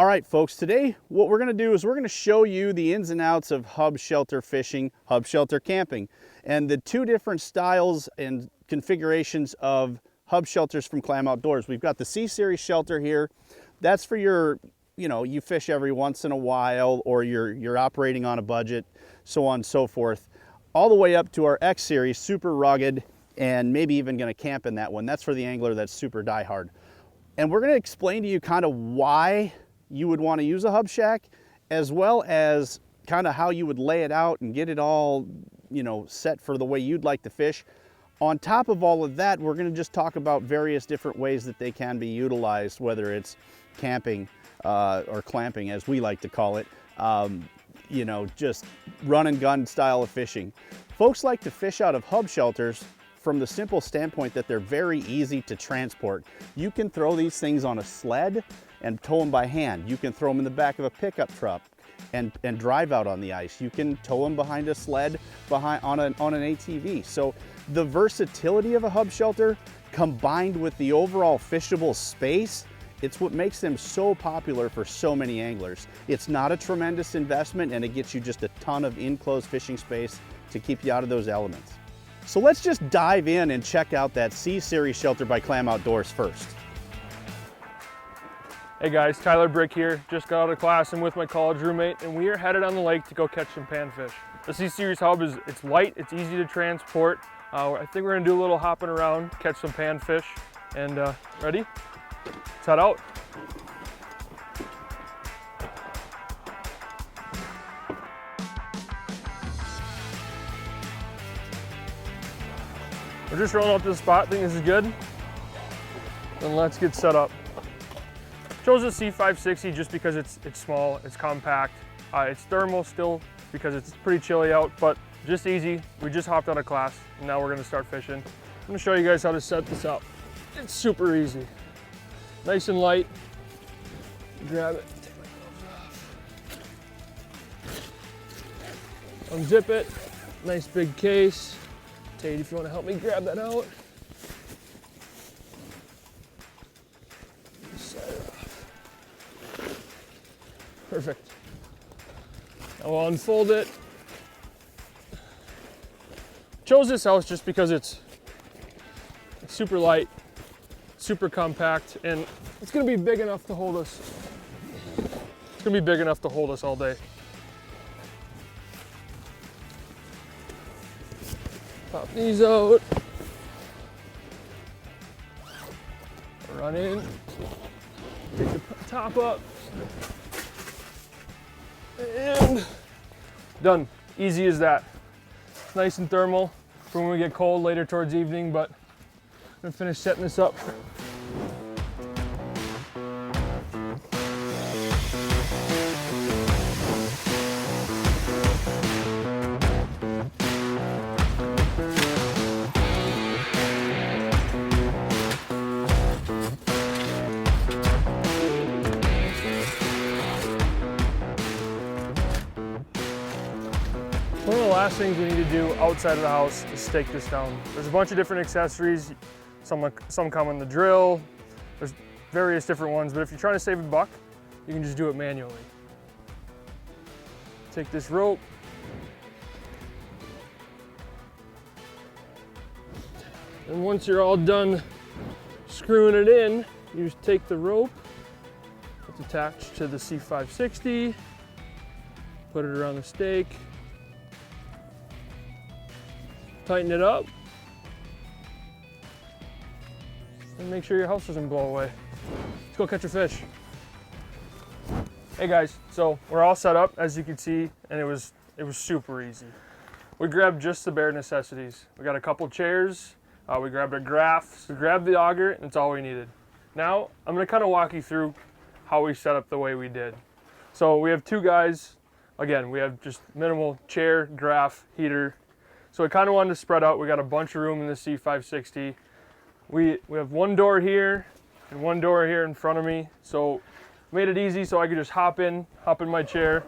All right, folks, today what we're gonna do is we're gonna show you the ins and outs of hub shelter fishing, hub shelter camping, and the two different styles and configurations of hub shelters from Clam Outdoors. We've got the C-Series shelter here. That's for your, you fish every once in a while, or you're operating on a budget, so on and so forth, all the way up to our X-Series, super rugged, and maybe even gonna camp in that one. That's for the angler that's super diehard. And we're gonna explain to you kind of why you would want to use a hub shack, as well as kind of how you would lay it out and get it all, set for the way you'd like to fish. On top of all of that, we're going to just talk about various different ways that they can be utilized, whether it's camping or clamping, as we like to call it, just run and gun style of fishing. Folks like to fish out of hub shelters from the simple standpoint that they're very easy to transport. You can throw these things on a sled and tow them by hand. You can throw them in the back of a pickup truck and drive out on the ice. You can tow them behind a sled on an ATV. So the versatility of a hub shelter combined with the overall fishable space, it's what makes them so popular for so many anglers. It's not a tremendous investment, and it gets you just a ton of enclosed fishing space to keep you out of those elements. So let's just dive in and check out that C-Series shelter by Clam Outdoors first. Hey guys, Tyler Brick here. Just got out of class and with my college roommate, and we are headed on the lake to go catch some panfish. The C-Series hub it's light, it's easy to transport. I think we're gonna do a little hopping around, catch some panfish, and ready? Let's head out. We're just rolling up to the spot, think this is good. Then let's get set up. Chose the C560 just because it's small, it's compact. It's thermal still because it's pretty chilly out, but just easy. We just hopped out of class and now we're gonna start fishing. I'm gonna show you guys how to set this up. It's super easy. Nice and light. Grab it, take my gloves off. Unzip it, nice big case. Tate, if you wanna help me grab that out. Perfect. Now we'll unfold it. Chose this house just because it's super light, super compact, and it's gonna be big enough to hold us. It's gonna be big enough to hold us all day. Pop these out. Run in. Take the top up. And done. Easy as that. Nice and thermal for when we get cold later towards evening, but I'm gonna finish setting this up. One of the last things we need to do outside of the house is stake this down. There's a bunch of different accessories. Some come in the drill. There's various different ones, but if you're trying to save a buck, you can just do it manually. Take this rope. And once you're all done screwing it in, you just take the rope that's attached to the C560, put it around the stake, tighten it up, and make sure your house doesn't blow away. Let's go catch a fish. Hey guys, so we're all set up, as you can see, and it was super easy. We grabbed just the bare necessities. We got a couple chairs, we grabbed a graph, we grabbed the auger, and that's all we needed. Now, I'm gonna kind of walk you through how we set up the way we did. So we have two guys. Again, we have just minimal chair, graph, heater. So we kind of wanted to spread out. We got a bunch of room in the C560. We have one door here and one door here in front of me. So made it easy so I could just hop in my chair.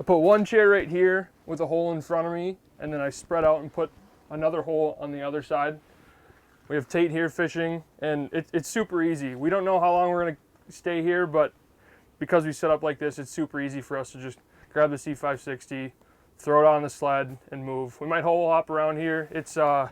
I put one chair right here with a hole in front of me, and then I spread out and put another hole on the other side. We have Tate here fishing, and it's super easy. We don't know how long we're gonna stay here, but because we set up like this, it's super easy for us to just grab the C560, throw it on the sled, and move. We might hole hop around here. It's the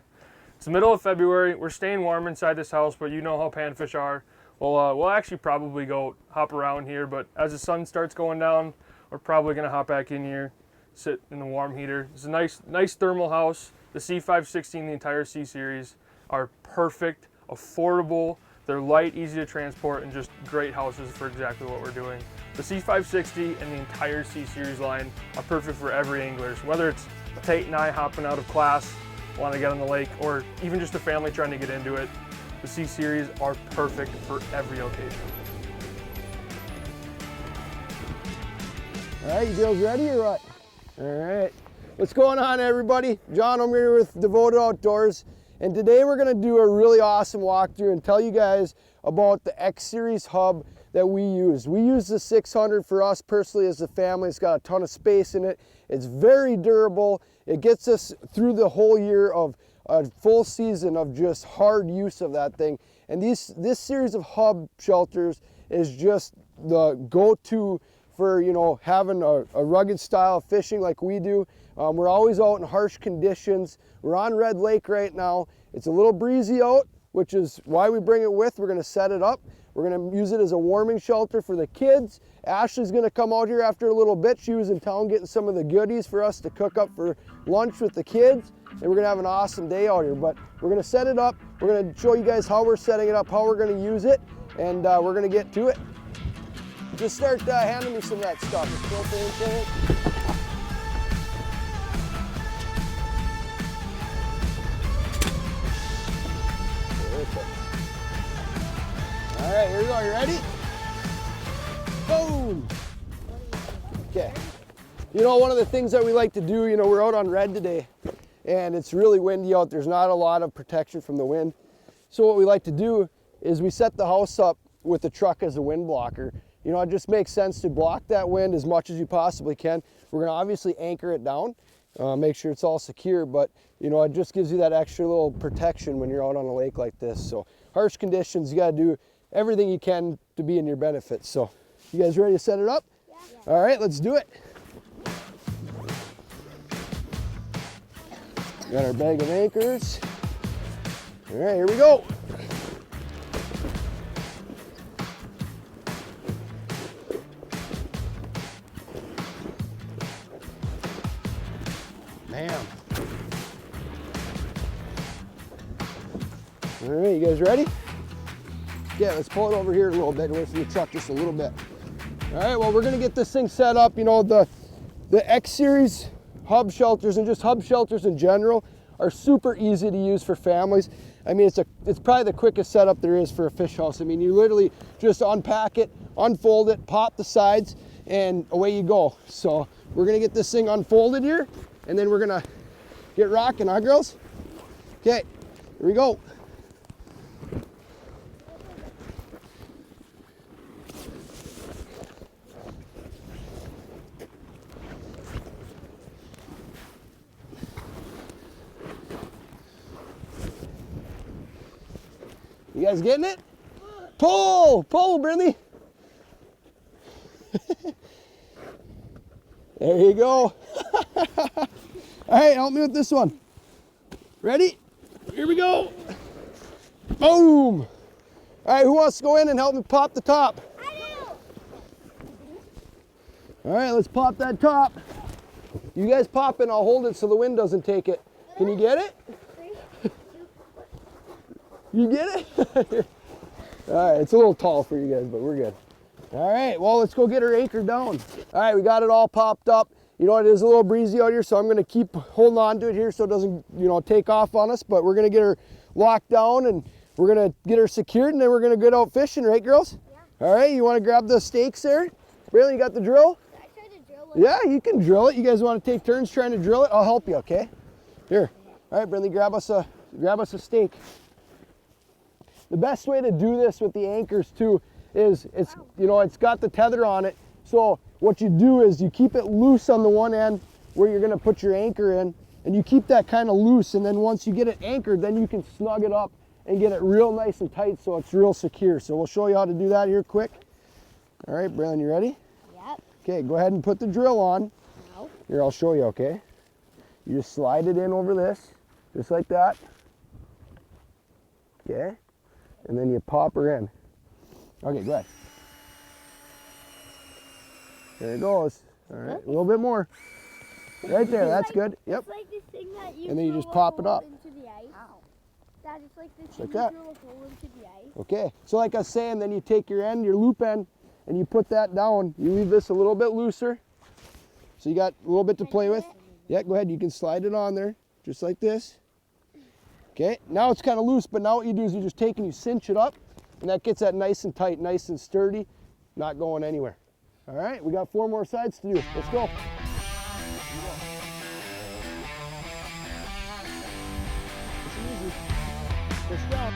middle of February. We're staying warm inside this house, but you know how panfish are. We'll actually probably go hop around here, but as the sun starts going down, we're probably gonna hop back in here, sit in the warm heater. It's a nice thermal house. The C560 and the entire C series are perfect, affordable. They're light, easy to transport, and just great houses for exactly what we're doing. The C560 and the entire C series line are perfect for every angler. So whether it's Tate and I hopping out of class, want to get on the lake, or even just a family trying to get into it, the C series are perfect for every occasion. All right, you girls ready or what? All right. What's going on, everybody? John, I'm here with Devoted Outdoors, and today we're gonna do a really awesome walkthrough and tell you guys about the X Series hub that we use. We use the 600 for us personally as a family. It's got a ton of space in it. It's very durable. It gets us through the whole year of a full season of just hard use of that thing. And this series of hub shelters is just the go-to for, you know, having a rugged style of fishing like we do. We're always out in harsh conditions. We're on Red Lake right now. It's a little breezy out, which is why we bring it with. We're gonna set it up. We're gonna use it as a warming shelter for the kids. Ashley's gonna come out here after a little bit. She was in town getting some of the goodies for us to cook up for lunch with the kids. And we're gonna have an awesome day out here. But we're gonna set it up. We're gonna show you guys how we're setting it up, how we're gonna use it, and we're gonna get to it. Just start handing me some of that stuff. It's propane tank. All right, here we go. You ready? Boom. Okay. You know, one of the things that we like to do, you know, we're out on Red today, and it's really windy out. There's not a lot of protection from the wind. So what we like to do is we set the house up with the truck as a wind blocker. You know, it just makes sense to block that wind as much as you possibly can. We're gonna obviously anchor it down, make sure it's all secure, but you know, it just gives you that extra little protection when you're out on a lake like this. So harsh conditions, you gotta do everything you can to be in your benefit. So you guys ready to set it up? Yeah. All right, let's do it. Got our bag of anchors. All right, here we go. Bam. All right, you guys ready? Yeah, let's pull it over here a little bit, away from the truck just a little bit. All right, well, we're gonna get this thing set up. You know, the X Series hub shelters and just hub shelters in general are super easy to use for families. I mean, it's probably the quickest setup there is for a fish house. I mean, you literally just unpack it, unfold it, pop the sides, and away you go. So we're gonna get this thing unfolded here, and then we're gonna get rocking, huh, girls? Okay, here we go. You guys getting it? Pull! Pull, Brinley! There you go. All right, help me with this one. Ready? Here we go. Boom! All right, who wants to go in and help me pop the top? I do! All right, let's pop that top. You guys pop it, I'll hold it so the wind doesn't take it. Can you get it? You get it? All right, it's a little tall for you guys, but we're good. All right, well, let's go get her anchored down. All right, we got it all popped up. You know, it is a little breezy out here, so I'm gonna keep holding on to it here so it doesn't, you know, take off on us, but we're gonna get her locked down and we're gonna get her secured and then we're gonna get out fishing, right, girls? Yeah. All right, you wanna grab the stakes there? Really, you got the drill? I tried to drill it. Yeah, you can drill it. You guys wanna take turns trying to drill it? I'll help you, okay? Here. All right, Brinley, grab us a stake. The best way to do this with the anchors too is it's got the tether on it. So what you do is you keep it loose on the one end where you're gonna put your anchor in, and you keep that kind of loose, and then once you get it anchored, then you can snug it up and get it real nice and tight so it's real secure. So we'll show you how to do that here quick. All right, Braylon, you ready? Yep. Okay, go ahead and put the drill on. No. Here, I'll show you, okay? You just slide it in over this, just like that. Okay? And then you pop her in. Okay, go ahead. There it goes. All right, a little bit more. Right there, that's good. Yep. It's like this thing that you And then you drill just a pop it hole up. into the ice. That is like this Like thing that. you drill a hole into the ice. Okay, so like I was saying, then you take your end, your loop end, and you put that down. You leave this a little bit looser. So you got a little bit to play with. Yeah, go ahead, you can slide it on there, just like this. Okay, now it's kind of loose, but now what you do is you just take and you cinch it up, and that gets that nice and tight, nice and sturdy, not going anywhere. All right, we got 4 more sides to do. Let's go. Push down.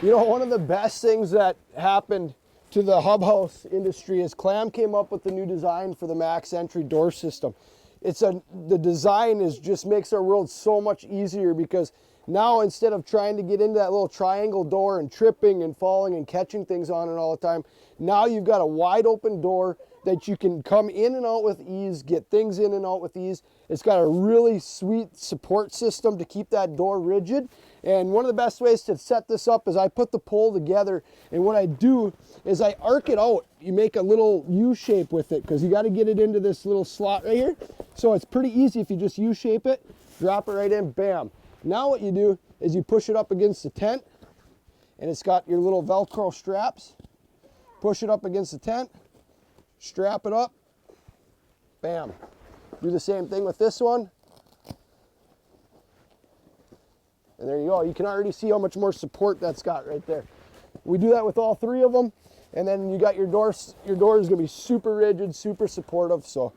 You know, one of the best things that happened to the hub house industry is Clam came up with the new design for the max entry door system. The design just makes our world so much easier, because now instead of trying to get into that little triangle door and tripping and falling and catching things on it all the time, now you've got a wide open door that you can come in and out with ease, get things in and out with ease. It's got a really sweet support system to keep that door rigid. And one of the best ways to set this up is I put the pole together, and what I do is I arc it out. You make a little U shape with it, because you got to get it into this little slot right here. So it's pretty easy if you just U shape it, drop it right in, bam. Now what you do is you push it up against the tent, and it's got your little Velcro straps. Push it up against the tent, strap it up, bam. Do the same thing with this one. And there you go. You can already see how much more support that's got right there. We do that with all 3 of them, and then you got your door is going to be super rigid, super supportive. So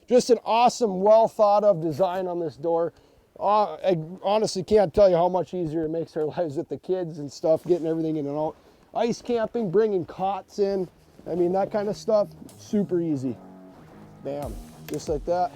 just an awesome, well thought of design on this door. I honestly can't tell you how much easier it makes our lives with the kids and stuff, getting everything in and out. Ice camping, bringing cots in, I mean, that kind of stuff, super easy. Bam, just like that.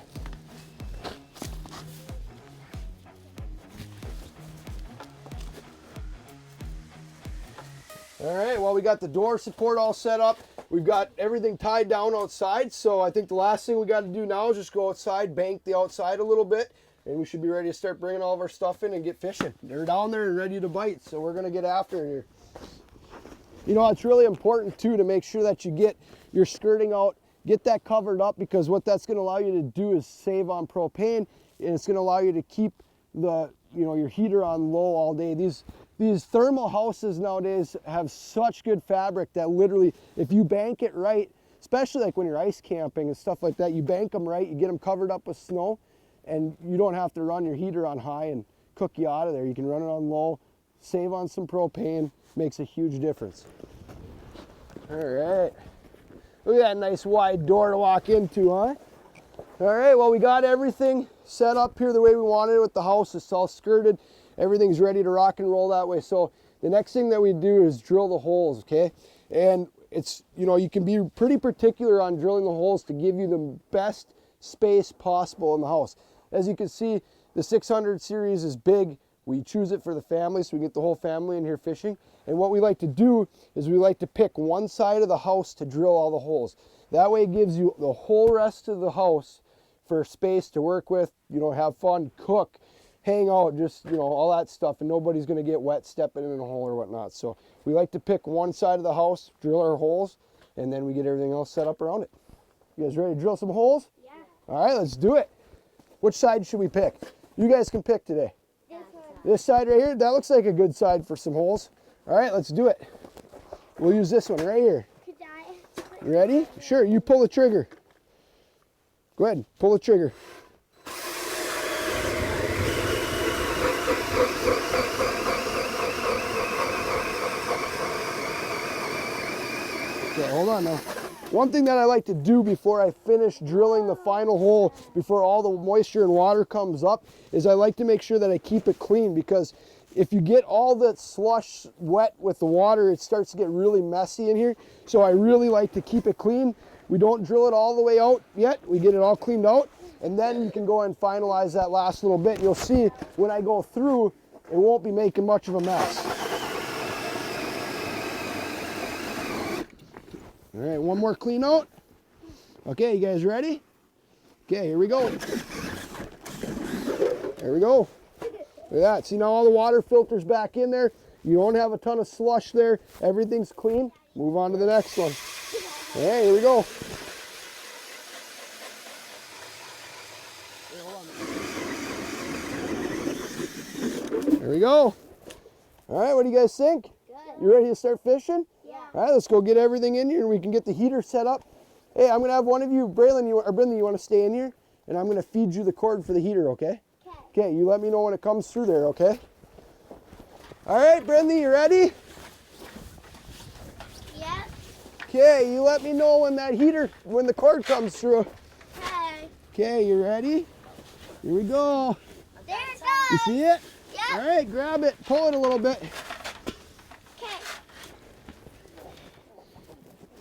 All right, well, we got the door support all set up. We've got everything tied down outside, so I think the last thing we got to do now is just go outside, bank the outside a little bit, and we should be ready to start bringing all of our stuff in and get fishing. They're down there and ready to bite, so we're going to get after it here. You know, it's really important, too, to make sure that you get your skirting out, get that covered up, because what that's going to allow you to do is save on propane, and it's going to allow you to keep your heater on low all day. These thermal houses nowadays have such good fabric that literally, if you bank it right, especially like when you're ice camping and stuff like that, you bank them right, you get them covered up with snow, and you don't have to run your heater on high and cook you out of there. You can run it on low, save on some propane, makes a huge difference. All right. Look at that nice wide door to walk into, huh? All right, well, we got everything set up here the way we wanted it with the house. It's all skirted. Everything's ready to rock and roll that way. So the next thing that we do is drill the holes, okay? And it's, you can be pretty particular on drilling the holes to give you the best space possible in the house. As you can see, the 600 series is big. We choose it for the family, so we get the whole family in here fishing. And what we like to do is we like to pick one side of the house to drill all the holes. That way it gives you the whole rest of the house for space to work with, have fun, cook, hang out, just, all that stuff, and nobody's going to get wet stepping in a hole or whatnot. So we like to pick one side of the house, drill our holes, and then we get everything else set up around it. You guys ready to drill some holes? Yeah. All right, let's do it. Which side should we pick? You guys can pick today. This side right here, that looks like a good side for some holes. All right, let's do it. We'll use this one right here. Could I? You ready? Sure, you pull the trigger. Go ahead, pull the trigger. Okay, hold on now. One thing that I like to do before I finish drilling the final hole, before all the moisture and water comes up, is I like to make sure that I keep it clean, because if you get all that slush wet with the water, it starts to get really messy in here. So I really like to keep it clean. We don't drill it all the way out yet. We get it all cleaned out, and then you can go and finalize that last little bit. You'll see when I go through, it won't be making much of a mess. All right, one more clean out. Okay, you guys ready? Okay, here we go. There we go. Look at that. See now all the water filters back in there. You don't have a ton of slush there. Everything's clean. Move on to the next one. Okay, here we go. There we go. All right, what do you guys think? Good. You ready to start fishing? Yeah. All right, let's go get everything in here and we can get the heater set up. Hey, I'm gonna have one of you, Braylon or Brinley, you wanna stay in here? And I'm gonna feed you the cord for the heater, okay? Okay. Okay, you let me know when it comes through there, okay? All right, Brinley, you ready? Yep. Okay, you let me know when when the cord comes through. Okay. Okay, you ready? Here we go. There it You goes. see it? Yep. All right, grab it, pull it a little bit. Okay.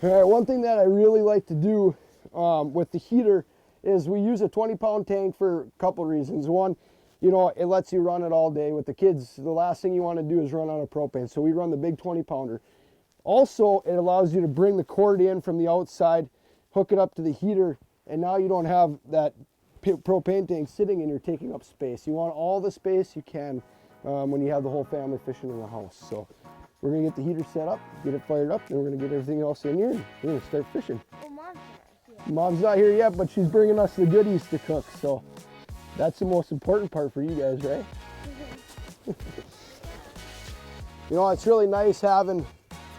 All right, one thing that I really like to do with the heater is we use a 20-pound tank for a couple reasons. One, you know, it lets you run it all day. With the kids, the last thing you want to do is run out of propane, so we run the big 20-pounder. Also, it allows you to bring the cord in from the outside, hook it up to the heater, and now you don't have that propane tank sitting in here taking up space. You want all the space you can when you have the whole family fishing in the house. So we're gonna get the heater set up, get it fired up, then we're gonna get everything else in here, and we're gonna start fishing. Well, Mom's not here. Mom's not here yet, but she's bringing us the goodies to cook, so that's the most important part for you guys, right? You know, it's really nice having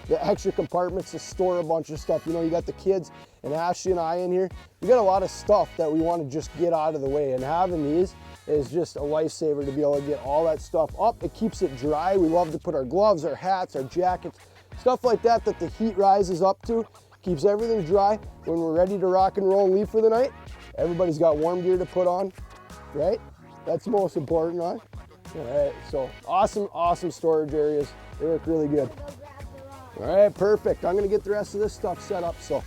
the extra compartments to store a bunch of stuff. You know, you got the kids and Ashley and I in here. We got a lot of stuff that we want to just get out of the way, and having these is just a lifesaver to be able to get all that stuff up. It keeps it dry. We love to put our gloves, our hats, our jackets, stuff like that the heat rises up to. Keeps everything dry. When we're ready to rock and roll and leave for the night, everybody's got warm gear to put on, right? That's the most important, huh? All right, so awesome storage areas. They work really good. Go grab the rod. All right, perfect. I'm gonna get the rest of this stuff set up. So,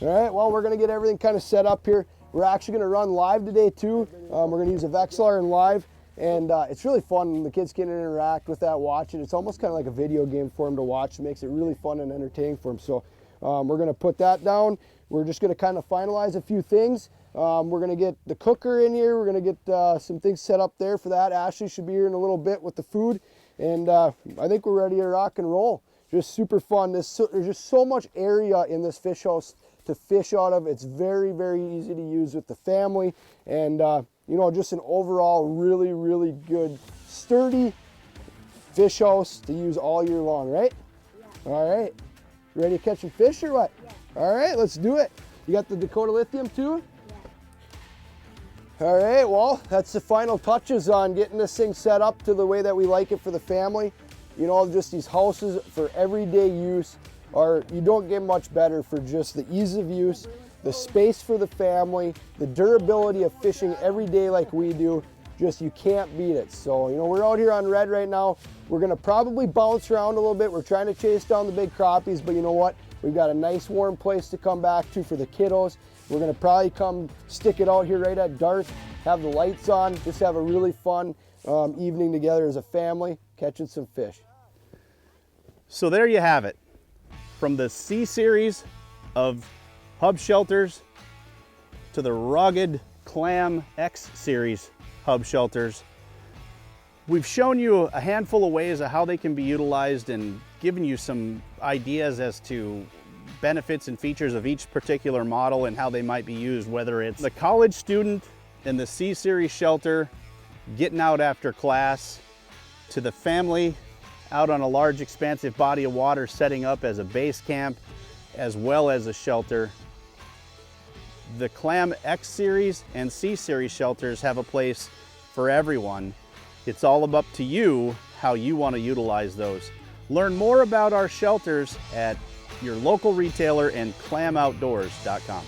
all right, well, we're gonna get everything kind of set up here. We're actually gonna run live today too. We're gonna use a Vexlar and live, and it's really fun. The kids can interact with that, watch it. It's almost kind of like a video game for them to watch. It makes it really fun and entertaining for them. So we're gonna put that down. We're just gonna kind of finalize a few things. We're gonna get the cooker in here. We're gonna get some things set up there for that. Ashley should be here in a little bit with the food, and I think we're ready to rock and roll. Just super fun. There's just so much area in this fish house to fish out of. It's very easy to use with the family, and you know, just an overall really good, sturdy fish house to use all year long, right? Yeah. All right, you ready to catch some fish or what? Yeah. All right, let's do it. You got the Dakota Lithium too? Yeah. All right, well, that's the final touches on getting this thing set up to the way that we like it for the family. You know, just these houses for everyday use you don't get much better for just the ease of use, the space for the family, the durability of fishing every day like we do. Just, you can't beat it. So, you know, we're out here on red right now. We're gonna probably bounce around a little bit. We're trying to chase down the big crappies, but you know what? We've got a nice warm place to come back to for the kiddos. We're gonna probably come stick it out here right at dark, have the lights on, just have a really fun evening together as a family, catching some fish. So there you have it. From the C series of hub shelters to the rugged Clam X series hub shelters, we've shown you a handful of ways of how they can be utilized and given you some ideas as to benefits and features of each particular model and how they might be used, whether it's the college student in the C series shelter getting out after class, to the family out on a large expansive body of water setting up as a base camp as well as a shelter. The Clam X series and C series shelters have a place for everyone. It's all up to you how you want to utilize those. Learn more about our shelters at your local retailer and clamoutdoors.com.